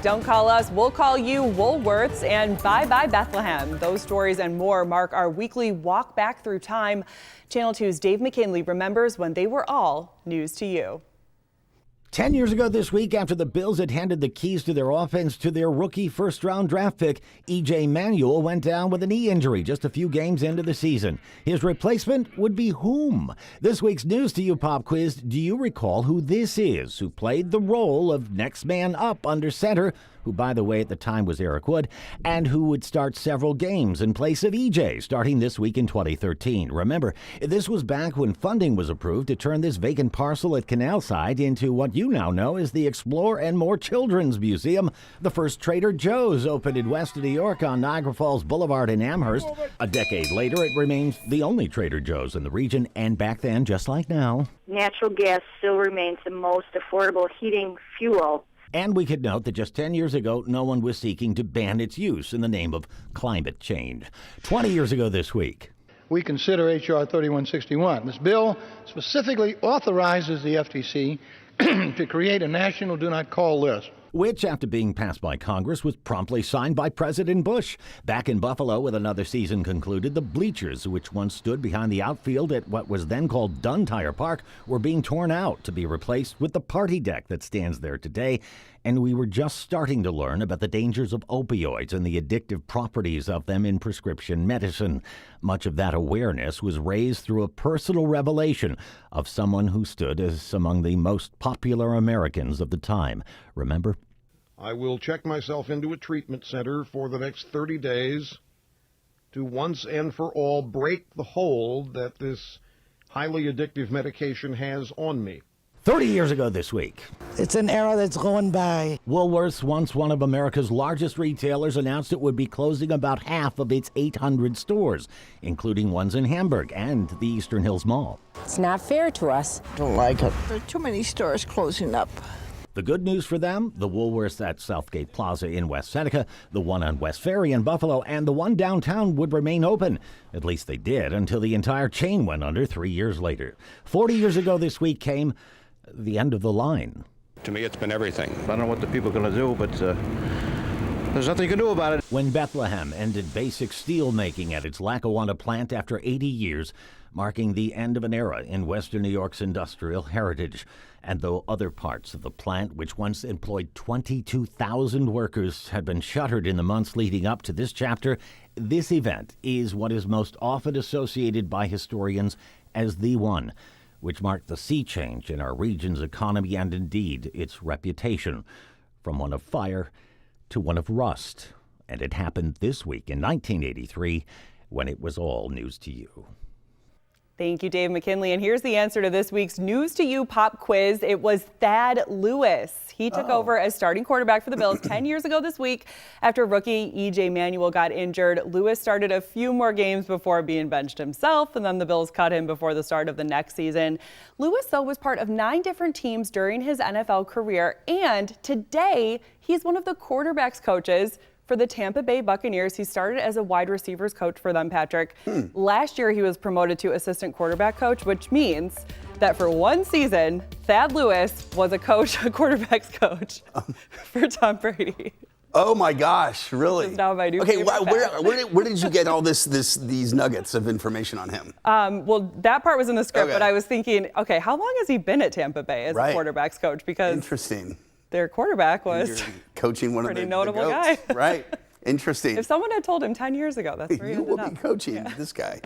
Don't call us, we'll call you. Woolworths and bye-bye Bethlehem. Those stories and more mark our weekly walk back through time. Channel 2's Dave McKinley remembers when they were all news to you. 10 years ago this week, after the Bills had handed the keys to their offense to their rookie first-round draft pick, E.J. Manuel went down with a knee injury just a few games into the season. His replacement would be whom? This week's News to You pop quiz, do you recall who this is, who played the role of next man up under center, who, by the way, at the time was Eric Wood, and who would start several games in place of E.J. starting this week in 2013. Remember, this was back when funding was approved to turn this vacant parcel at Canalside into what you now know as the Explore and More Children's Museum. The first Trader Joe's opened in west of New York on Niagara Falls Boulevard in Amherst. A decade later, it remains the only Trader Joe's in the region, and back then, just like now, natural gas still remains the most affordable heating fuel. And we could note that just 10 years ago, no one was seeking to ban its use in the name of climate change. 20 years ago this week, we consider H.R. 3161. This bill specifically authorizes the FTC to create a national do not call list, which, after being passed by Congress, was promptly signed by President Bush. Back in Buffalo, with another season concluded, the bleachers, which once stood behind the outfield at what was then called Dunn Tire Park, were being torn out to be replaced with the party deck that stands there today. And we were just starting to learn about the dangers of opioids and the addictive properties of them in prescription medicine. Much of that awareness was raised through a personal revelation of someone who stood as among the most popular Americans of the time. Remember? I will check myself into a treatment center for the next 30 days to once and for all break the hold that this highly addictive medication has on me. 30 years ago this week, it's an era that's going by. Woolworths, once one of America's largest retailers, announced it would be closing about half of its 800 stores, including ones in Hamburg and the Eastern Hills Mall. It's not fair to us. Don't like it. There are too many stores closing up. The good news for them, the Woolworths at Southgate Plaza in West Seneca, the one on West Ferry in Buffalo, and the one downtown would remain open. At least they did, until the entire chain went under 3 years later. 40 years ago this week came the end of the line. To me, it's been everything. I don't know what the people are going to do, but there's nothing you can do about it. When Bethlehem ended basic steel making at its Lackawanna plant after 80 years, marking the end of an era in Western New York's industrial heritage. And though other parts of the plant, which once employed 22,000 workers, had been shuttered in the months leading up to this chapter, this event is what is most often associated by historians as the one which marked the sea change in our region's economy and indeed its reputation, from one of fire to one of rust. And it happened this week in 1983 when it was all news to you. Thank you, Dave McKinley. And here's the answer to this week's News to You pop quiz. It was Thad Lewis. He took over as starting quarterback for the Bills 10 years ago this week after rookie E.J. Manuel got injured. Lewis started a few more games before being benched himself, and then the Bills cut him before the start of the next season. Lewis, though, was part of 9 different teams during his NFL career, and today he's one of the quarterbacks coaches for the Tampa Bay Buccaneers. He started as a wide receivers coach for them, Patrick. Last year, he was promoted to assistant quarterback coach, which means that for one season, Thad Lewis was a quarterback's coach for Tom Brady. Oh my gosh, really? This is now my new okay, favorite where did you get all these nuggets of information on him? Well, that part was in the script, but I was thinking, okay, how long has he been at Tampa Bay as a quarterback's coach? Because interesting. Their quarterback was coaching one pretty of the notable goats. guy. Right. Interesting. If someone had told him 10 years ago, that's where he ended up. You will be coaching this guy.